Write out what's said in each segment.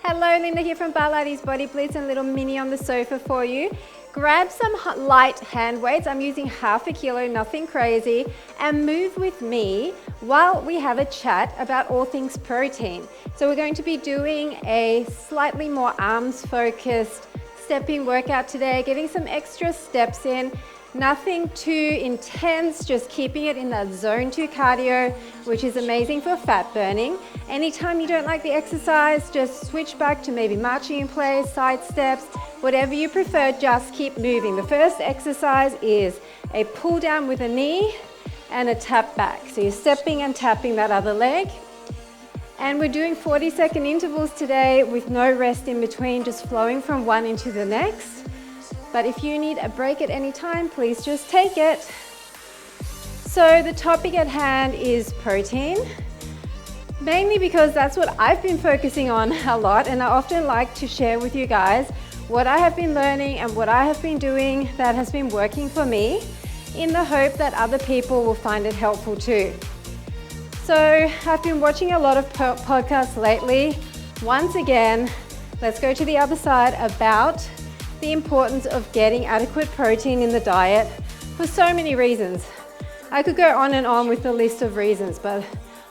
Hello, Linda here from Barlates Body Blitz and little mini on the sofa for you. Grab some light hand weights. I'm using half a kilo, nothing crazy, and move with me while we have a chat about all things protein. So we're going to be doing a slightly more arms focused stepping workout today, getting some extra steps in. Nothing too intense, just keeping it in that zone 2 cardio, which is amazing for fat burning. Anytime you don't like the exercise, just switch back to maybe marching in place, side steps, whatever you prefer, just keep moving. The first exercise is a pull down with a knee and a tap back. So you're stepping and tapping that other leg. And we're doing 40-second intervals today with no rest in between, just flowing from one into the next. But if you need a break at any time, please just take it. So the topic at hand is protein, mainly because that's what I've been focusing on a lot, and I often like to share with you guys what I have been learning and what I have been doing that has been working for me, in the hope that other people will find it helpful too. So I've been watching a lot of podcasts lately. Once again, let's go to the other side about the importance of getting adequate protein in the diet for so many reasons. I could go on and on with the list of reasons, but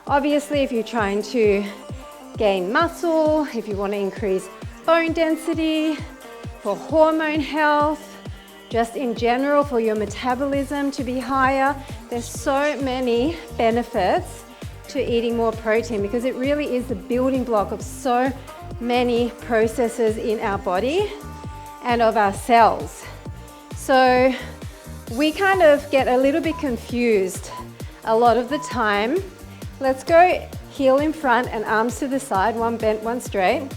obviously if you're trying to gain muscle, if you want to increase bone density, for hormone health, just in general for your metabolism to be higher, there's so many benefits to eating more protein because it really is the building block of so many processes in our body and of our cells. So we kind of get a little bit confused a lot of the time. Let's go heel in front and arms to the side, one bent, one straight.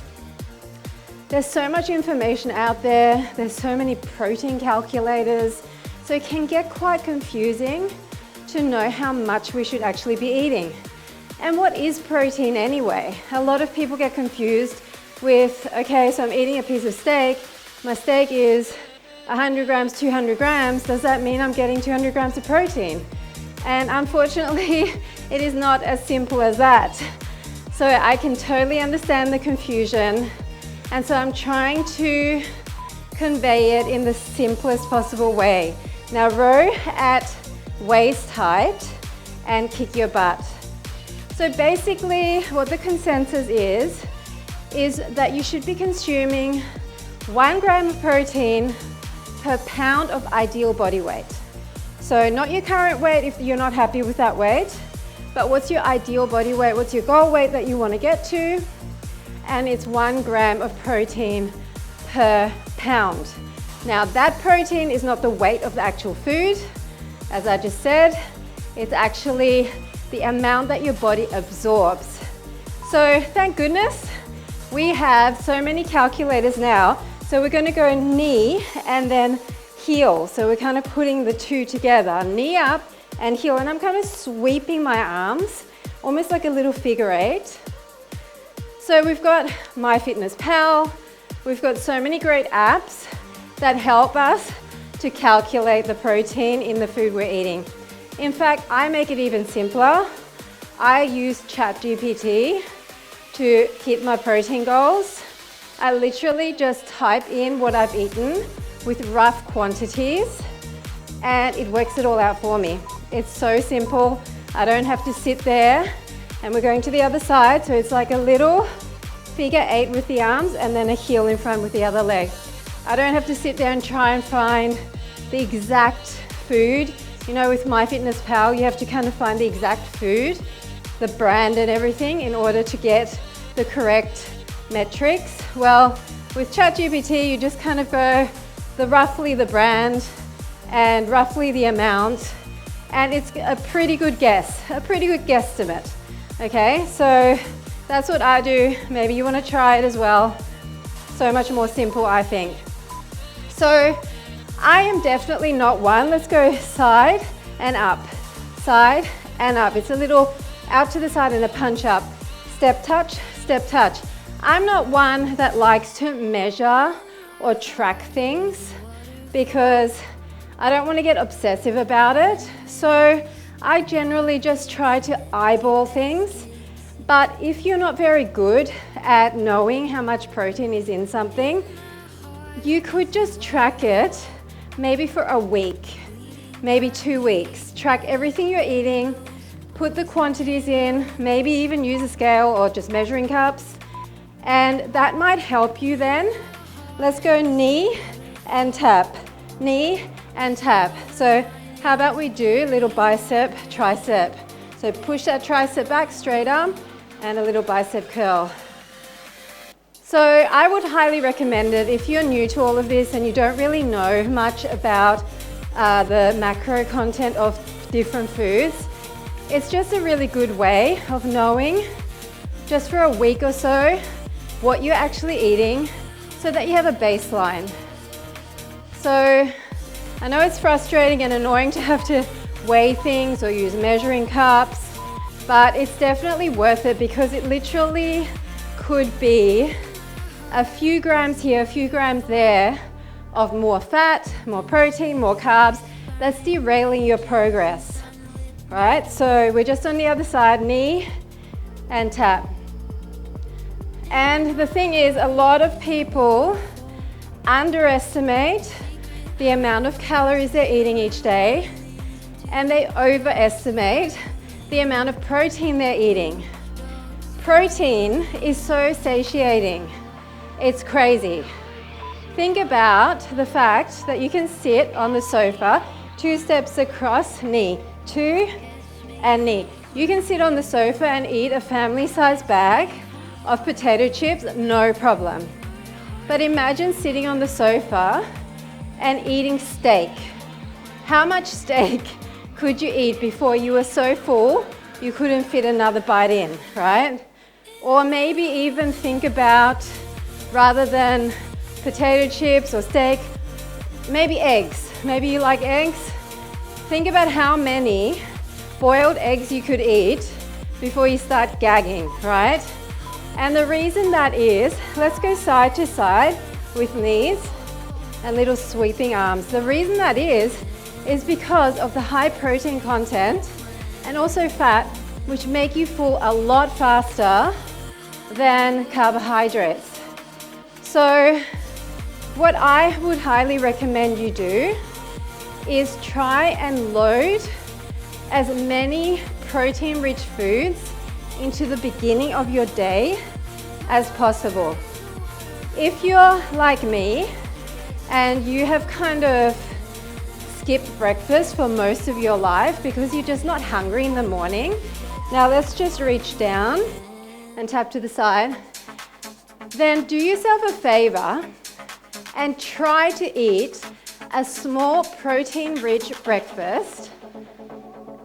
There's so much information out there. There's so many protein calculators. So it can get quite confusing to know how much we should actually be eating. And what is protein anyway? A lot of people get confused with, okay, so I'm eating a piece of steak. My steak is 100 grams, 200 grams. Does that mean I'm getting 200 grams of protein? And unfortunately, it is not as simple as that. So I can totally understand the confusion. And so I'm trying to convey it in the simplest possible way. Now row at waist height and kick your butt. So basically what the consensus is that you should be consuming 1 gram of protein per pound of ideal body weight. So not your current weight if you're not happy with that weight, but what's your ideal body weight? What's your goal weight that you want to get to? And it's 1 gram of protein per pound. Now that protein is not the weight of the actual food. As I just said, it's actually the amount that your body absorbs. So thank goodness we have so many calculators now. So we're going to go knee and then heel. So we're kind of putting the two together, knee up and heel. And I'm kind of sweeping my arms, almost like a little figure 8. So we've got MyFitnessPal. We've got so many great apps that help us to calculate the protein in the food we're eating. In fact, I make it even simpler. I use ChatGPT to hit my protein goals. I literally just type in what I've eaten with rough quantities and it works it all out for me. It's so simple. I don't have to sit there, and we're going to the other side. So it's like a little figure 8 with the arms and then a heel in front with the other leg. I don't have to sit there and try and find the exact food. You know, with MyFitnessPal, you have to kind of find the exact food, the brand and everything in order to get the correct metrics. Well, with ChatGPT, you just kind of go roughly the brand and roughly the amount, and it's a pretty good guess, a pretty good guesstimate. Okay, so that's what I do. Maybe you want to try it as well. So much more simple, I think. So I am definitely not one. Let's go side and up, side and up. It's a little out to the side and a punch up. Step touch, step touch. I'm not one that likes to measure or track things because I don't want to get obsessive about it. So I generally just try to eyeball things. But if you're not very good at knowing how much protein is in something, you could just track it maybe for a week, maybe 2 weeks. Track everything you're eating, put the quantities in, maybe even use a scale or just measuring cups, and that might help you then. Let's go knee and tap, knee and tap. So how about we do a little bicep, tricep. So push that tricep back, straight arm, and a little bicep curl. So I would highly recommend it if you're new to all of this and you don't really know much about the macro content of different foods. It's just a really good way of knowing, just for a week or so, what you're actually eating so that you have a baseline. So I know it's frustrating and annoying to have to weigh things or use measuring cups, but it's definitely worth it because it literally could be a few grams here, a few grams there of more fat, more protein, more carbs. That's derailing your progress, right? So we're just on the other side, knee and tap. And the thing is, a lot of people underestimate the amount of calories they're eating each day, and they overestimate the amount of protein they're eating. Protein is so satiating. It's crazy. Think about the fact that you can sit on the sofa, 2 steps across, knee, 2 and knee. You can sit on the sofa and eat a family-sized bag of potato chips, no problem. But imagine sitting on the sofa and eating steak. How much steak could you eat before you were so full you couldn't fit another bite in, right? Or maybe even think about, rather than potato chips or steak, maybe eggs. Maybe you like eggs. Think about how many boiled eggs you could eat before you start gagging, right? And the reason that is, let's go side to side with knees and little sweeping arms. The reason that is because of the high protein content and also fat, which make you full a lot faster than carbohydrates. So what I would highly recommend you do is try and load as many protein-rich foods into the beginning of your day as possible. If you're like me and you have kind of skipped breakfast for most of your life because you're just not hungry in the morning, now let's just reach down and tap to the side. Then do yourself a favor and try to eat a small protein-rich breakfast,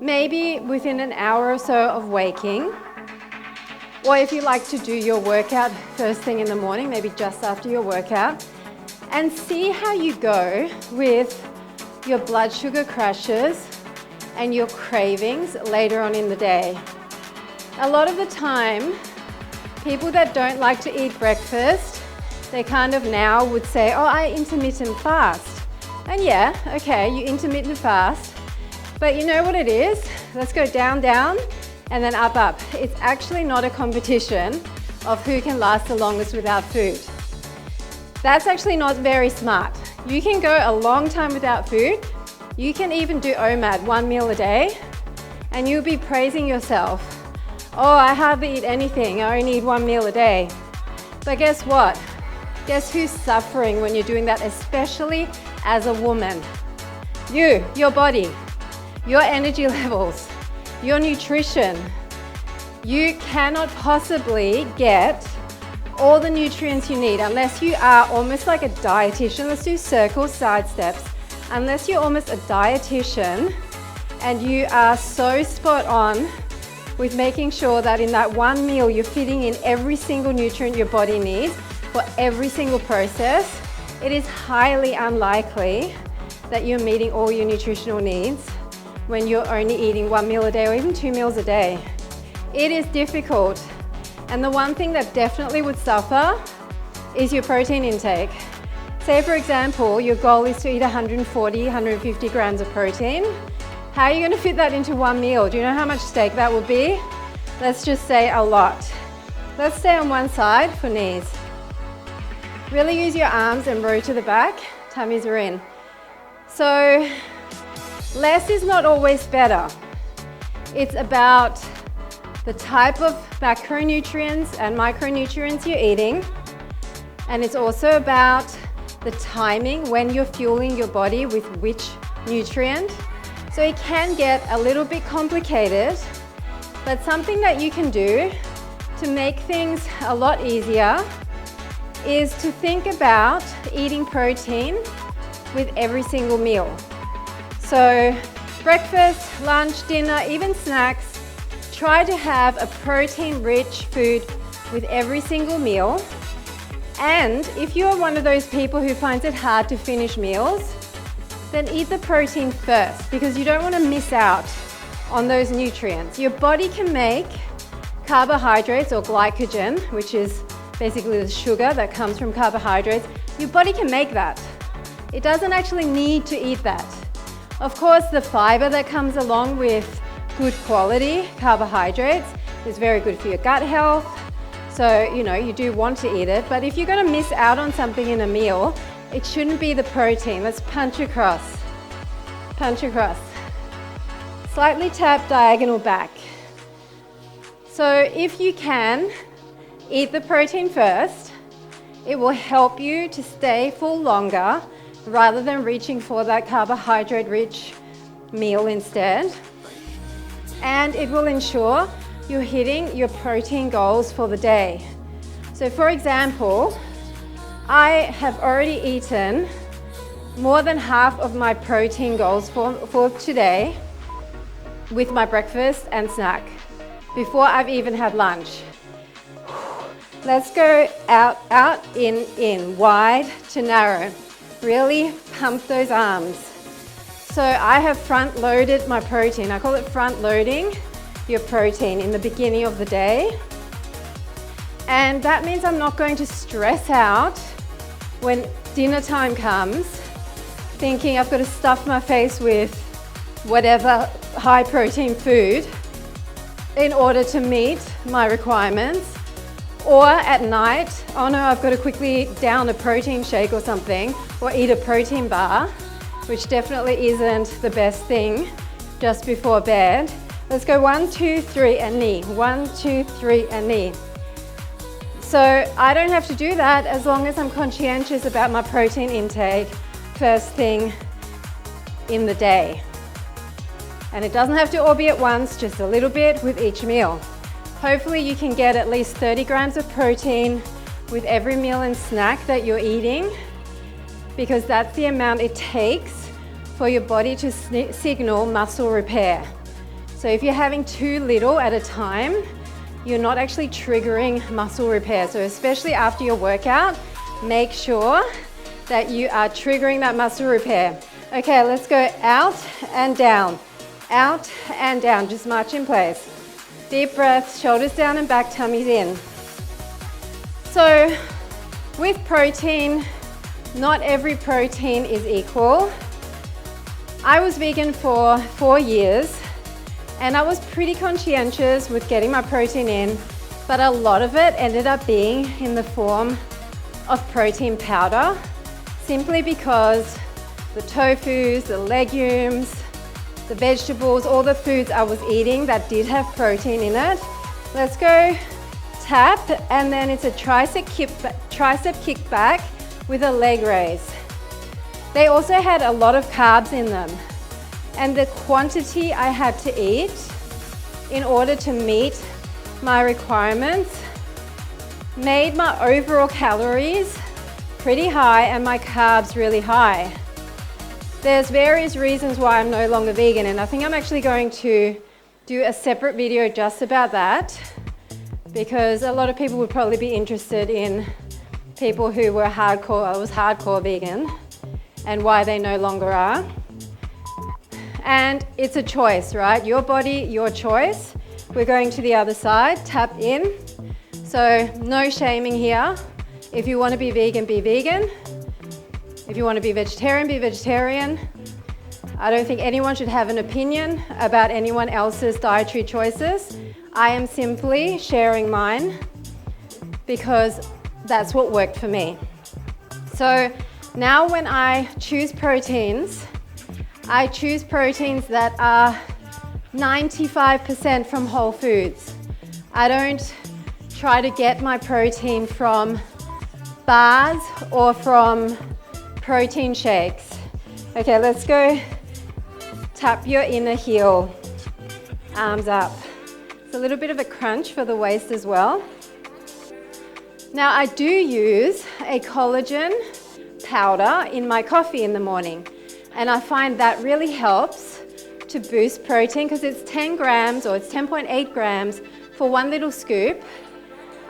maybe within an hour or so of waking. Or if you like to do your workout first thing in the morning, maybe just after your workout, and see how you go with your blood sugar crashes and your cravings later on in the day. A lot of the time, people that don't like to eat breakfast, they kind of now would say, oh, I intermittent fast. And yeah, okay, you intermittent fast, but you know what it is? Let's go down, down, and then up, up. It's actually not a competition of who can last the longest without food. That's actually not very smart. You can go a long time without food. You can even do OMAD, 1 meal a day, and you'll be praising yourself. Oh, I hardly eat anything. I only eat 1 meal a day. But guess what? Guess who's suffering when you're doing that, especially as a woman? You, your body, your energy levels, your nutrition. You cannot possibly get all the nutrients you need unless you are almost like a dietitian. Let's do circles, side steps. Unless you're almost a dietitian and you are so spot on with making sure that in that 1 meal you're fitting in every single nutrient your body needs for every single process, it is highly unlikely that you're meeting all your nutritional needs when you're only eating 1 meal a day or even 2 meals a day. It is difficult. And the one thing that definitely would suffer is your protein intake. Say for example, your goal is to eat 140, 150 grams of protein. How are you going to fit that into 1 meal? Do you know how much steak that would be? let's just say a lot. Let's stay on one side for knees. Really use your arms and row to the back, tummies are in. So less is not always better. It's about the type of macronutrients and micronutrients you're eating. And it's also about the timing when you're fueling your body with which nutrient. So it can get a little bit complicated, but something that you can do to make things a lot easier is to think about eating protein with every single meal. So breakfast, lunch, dinner, even snacks, try to have a protein-rich food with every single meal. And if you are one of those people who finds it hard to finish meals, then eat the protein first, because you don't want to miss out on those nutrients. Your body can make carbohydrates or glycogen, which is basically the sugar that comes from carbohydrates. Your body can make that. It doesn't actually need to eat that. Of course, the fiber that comes along with good quality carbohydrates is very good for your gut health. So, you do want to eat it, but if you're going to miss out on something in a meal, it shouldn't be the protein. Let's punch across. Punch across. Slightly tap diagonal back. So if you can, eat the protein first. It will help you to stay full longer rather than reaching for that carbohydrate-rich meal instead. And it will ensure you're hitting your protein goals for the day. So for example, I have already eaten more than half of my protein goals for today with my breakfast and snack before I've even had lunch. Let's go out, in, wide to narrow. Really pump those arms. So I have front loaded my protein. I call it front loading your protein in the beginning of the day. And that means I'm not going to stress out when dinner time comes, thinking I've got to stuff my face with whatever high protein food in order to meet my requirements. Or at night, oh no, I've got to quickly down a protein shake or something, or eat a protein bar, which definitely isn't the best thing just before bed. Let's go 1, 2, 3 and knee. 1, 2, 3 and knee. So I don't have to do that as long as I'm conscientious about my protein intake first thing in the day. And it doesn't have to all be at once, just a little bit with each meal. Hopefully you can get at least 30 grams of protein with every meal and snack that you're eating, because that's the amount it takes for your body to signal muscle repair. So if you're having too little at a time, you're not actually triggering muscle repair. So especially after your workout, make sure that you are triggering that muscle repair. Okay, let's go out and down. Out and down, just march in place. Deep breaths, shoulders down and back, tummies in. So with protein, not every protein is equal. I was vegan for 4 years and I was pretty conscientious with getting my protein in, but a lot of it ended up being in the form of protein powder, simply because the tofus, the legumes, the vegetables, all the foods I was eating that did have protein in it. Let's go tap, and then it's a tricep kickback with a leg raise. They also had a lot of carbs in them, and the quantity I had to eat in order to meet my requirements made my overall calories pretty high and my carbs really high. There's various reasons why I'm no longer vegan, and I think I'm actually going to do a separate video just about that, because a lot of people would probably be interested in people who were hardcore vegan and why they no longer are. And it's a choice, right? Your body, your choice. We're going to the other side, tap in. So no shaming here. If you want to be vegan, be vegan. If you want to be vegetarian, be vegetarian. I don't think anyone should have an opinion about anyone else's dietary choices. I am simply sharing mine because that's what worked for me. So now when I choose proteins, I choose proteins that are 95% from whole foods. I don't try to get my protein from bars or from protein shakes. Okay, let's go. Tap your inner heel, arms up. It's a little bit of a crunch for the waist as well. Now I do use a collagen powder in my coffee in the morning, and I find that really helps to boost protein because it's 10 grams or it's 10.8 grams for one little scoop.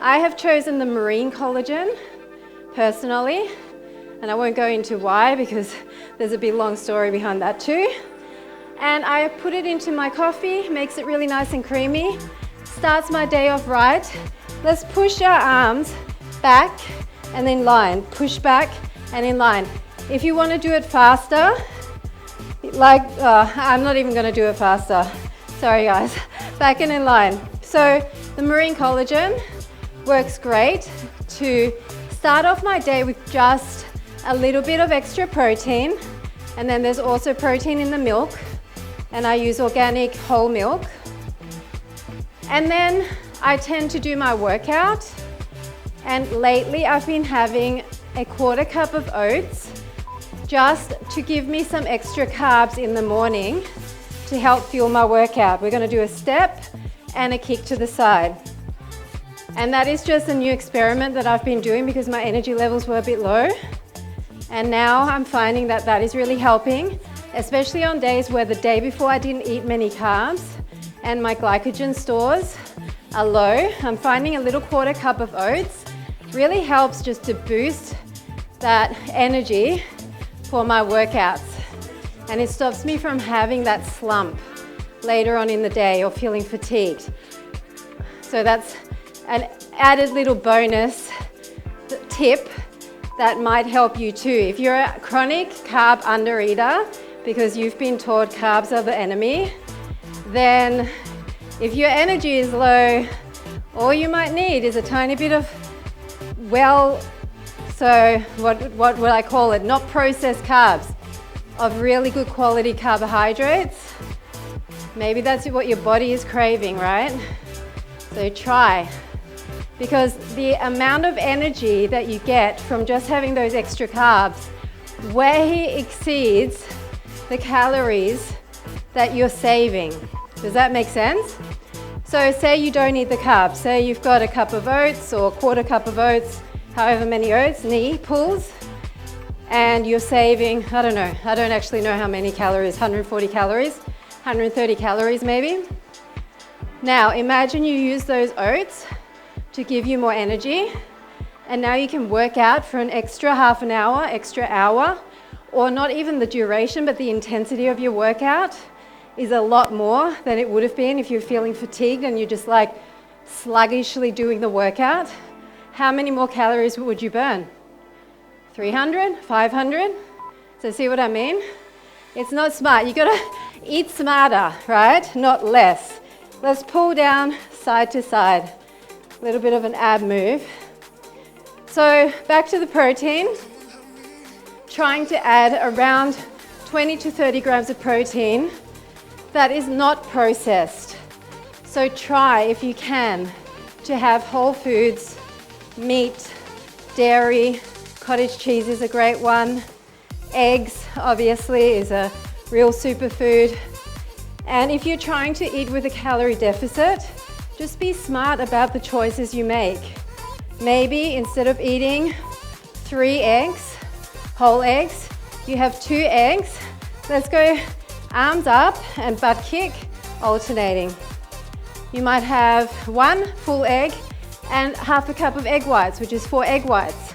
I have chosen the marine collagen personally, and I won't go into why because there's a big long story behind that too. And I put it into my coffee, makes it really nice and creamy, starts my day off right. Let's push our arms back and in line, push back and in line. If you want to do it faster, I'm not even going to do it faster. Sorry guys, back and in line. So the marine collagen works great to start off my day with just a little bit of extra protein, and then there's also protein in the milk, and I use organic whole milk. And then I tend to do my workout, and lately I've been having a 1/4 cup of oats just to give me some extra carbs in the morning to help fuel my workout. We're going to do a step and a kick to the side. And that is just a new experiment that I've been doing because my energy levels were a bit low. And now I'm finding that that is really helping, especially on days where the day before I didn't eat many carbs and my glycogen stores are low. I'm finding a little 1/4 cup of oats really helps just to boost that energy for my workouts. And it stops me from having that slump later on in the day or feeling fatigued. So that's an added little bonus tip that might help you too. If you're a chronic carb undereater because you've been taught carbs are the enemy, then if your energy is low, all you might need is a tiny bit of, what would I call it? Not processed carbs, of really good quality carbohydrates. Maybe that's what your body is craving, right? So try. Because the amount of energy that you get from just having those extra carbs way exceeds the calories that you're saving. Does that make sense? So say you don't eat the carbs. Say you've got a cup of oats or 1/4 cup of oats, however many oats, knee pulls, and you're saving, I don't know, I don't actually know how many calories, 140 calories, 130 calories maybe. Now imagine you use those oats to give you more energy, and now you can work out for an extra half an hour, extra hour, or not even the duration, but the intensity of your workout is a lot more than it would have been if you're feeling fatigued and you're just like sluggishly doing the workout. How many more calories would you burn? 300, 500? So see what I mean? It's not smart. You gotta eat smarter, right? Not less. Let's pull down side to side. A little bit of an ab move. So back to the protein. Trying to add around 20 to 30 grams of protein that is not processed. So try, if you can, to have whole foods, meat, dairy, cottage cheese is a great one. Eggs, obviously, is a real superfood. And if you're trying to eat with a calorie deficit, just be smart about the choices you make. Maybe instead of eating 3 eggs, whole eggs, you have 2 eggs. Let's go arms up and butt kick, alternating. You might have 1 full egg and half a cup of egg whites, which is 4 egg whites.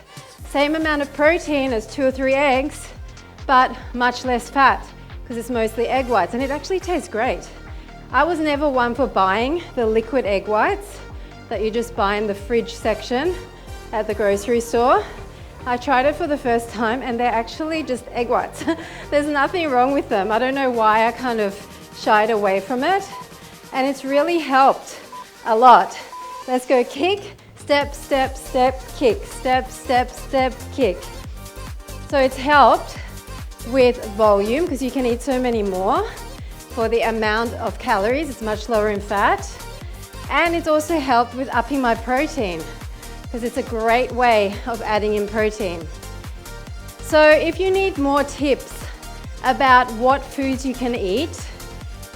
Same amount of protein as 2 or 3 eggs, but much less fat because it's mostly egg whites, and it actually tastes great. I was never one for buying the liquid egg whites that you just buy in the fridge section at the grocery store. I tried it for the first time and they're actually just egg whites. There's nothing wrong with them. I don't know why I kind of shied away from it. And it's really helped A lot. Let's go kick, step, step, step, kick, step, step, step, kick. So it's helped with volume because you can eat so many more. For the amount of calories, it's much lower in fat. And it's also helped with upping my protein because it's a great way of adding in protein. So if you need more tips about what foods you can eat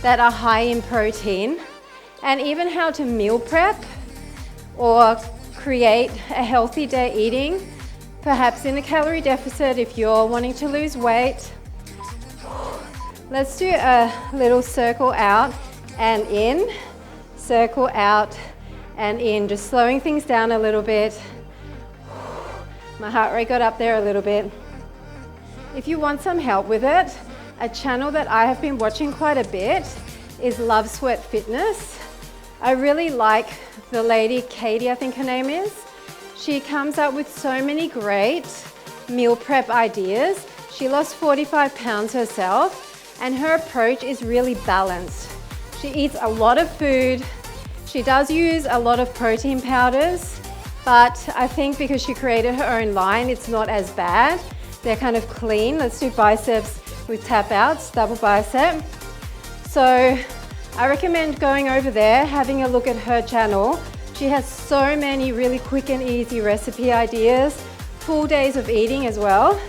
that are high in protein, and even how to meal prep or create a healthy day eating, perhaps in a calorie deficit if you're wanting to lose weight. Let's do a little circle out and in, circle out and in, just slowing things down a little bit. My heart rate got up there a little bit. If you want some help with it, a channel that I have been watching quite a bit is Love Sweat Fitness. I really like the lady, Katie, I think her name is. She comes up with so many great meal prep ideas. She lost 45 pounds herself, and her approach is really balanced. She eats a lot of food. She does use a lot of protein powders, but I think because she created her own line, it's not as bad. They're kind of clean. Let's do biceps with tap outs, double bicep. So I recommend going over there, having a look at her channel. She has so many really quick and easy recipe ideas, full days of eating as well.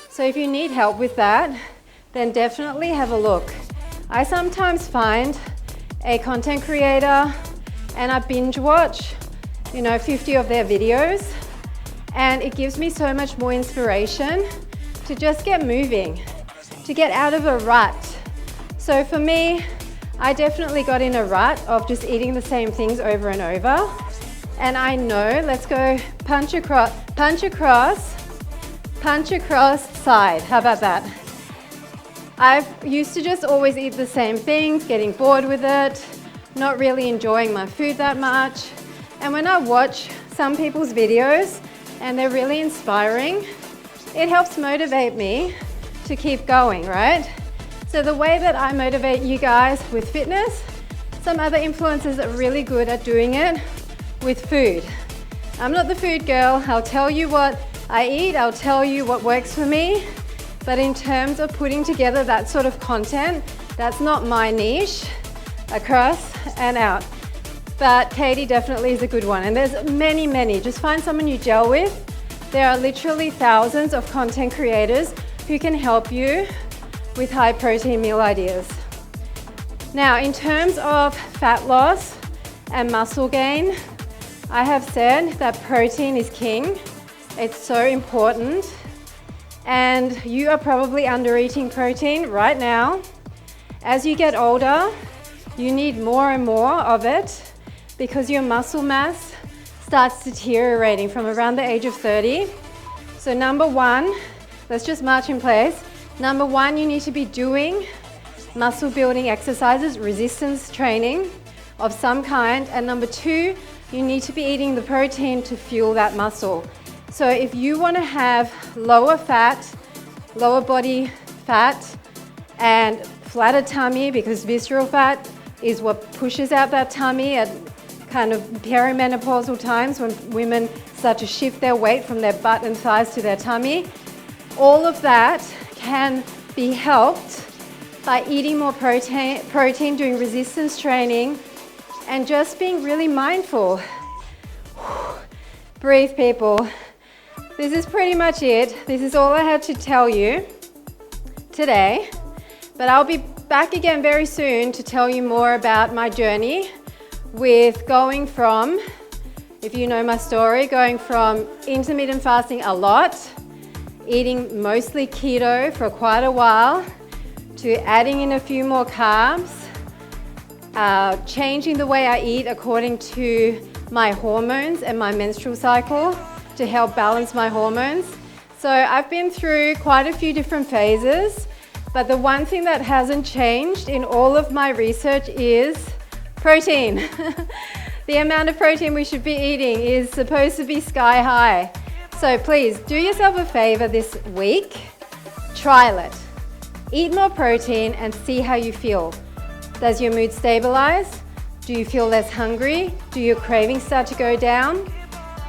So if you need help with that, then definitely have a look. I sometimes find a content creator and I binge watch, 50 of their videos, and it gives me so much more inspiration to just get moving, to get out of a rut. So for me, I definitely got in a rut of just eating the same things over and over. And I know, let's go punch across, punch across, punch across, side. How about that? I used to just always eat the same things, getting bored with it, not really enjoying my food that much. And when I watch some people's videos and they're really inspiring, it helps motivate me to keep going, right? So the way that I motivate you guys with fitness, some other influencers are really good at doing it with food. I'm not the food girl. I'll tell you what I eat, I'll tell you what works for me, but in terms of putting together that sort of content, that's not my niche, across and out. But Katie definitely is a good one, and there's many. Just find someone you gel with. There are literally thousands of content creators who can help you with high protein meal ideas. Now, in terms of fat loss and muscle gain, I have said that protein is king. It's so important. And you are probably under eating protein right now. As you get older, you need more and more of it because your muscle mass starts deteriorating from around the age of 30. So number one, let's just march in place. Number one, you need to be doing muscle building exercises, resistance training of some kind. And number two, you need to be eating the protein to fuel that muscle. So if you want to have lower fat, lower body fat, and flatter tummy, because visceral fat is what pushes out that tummy at kind of perimenopausal times when women start to shift their weight from their butt and thighs to their tummy, all of that can be helped by eating more protein, doing resistance training, and just being really mindful. Breathe, people. This is pretty much it. This is all I had to tell you today, but I'll be back again very soon to tell you more about my journey with going from, if you know my story, going from intermittent fasting a lot, eating mostly keto for quite a while, to adding in a few more carbs, changing the way I eat according to my hormones and my menstrual cycle to help balance my hormones. So I've been through quite a few different phases, but the one thing that hasn't changed in all of my research is protein. The amount of protein we should be eating is supposed to be sky high. So please do yourself a favor this week, trial it. Eat more protein and see how you feel. Does your mood stabilize? Do you feel less hungry? Do your cravings start to go down?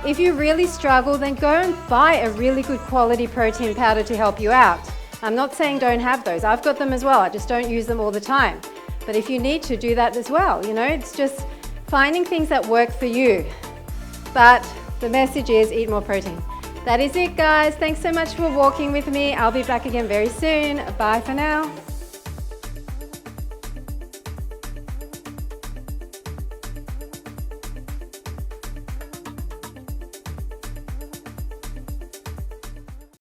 If you really struggle, then go and buy a really good quality protein powder to help you out. I'm not saying don't have those. I've got them as well. I just don't use them all the time. But if you need to, do that as well. You know, it's just finding things that work for you. But the message is eat more protein. That is it, guys. Thanks so much for walking with me. I'll be back again very soon. Bye for now.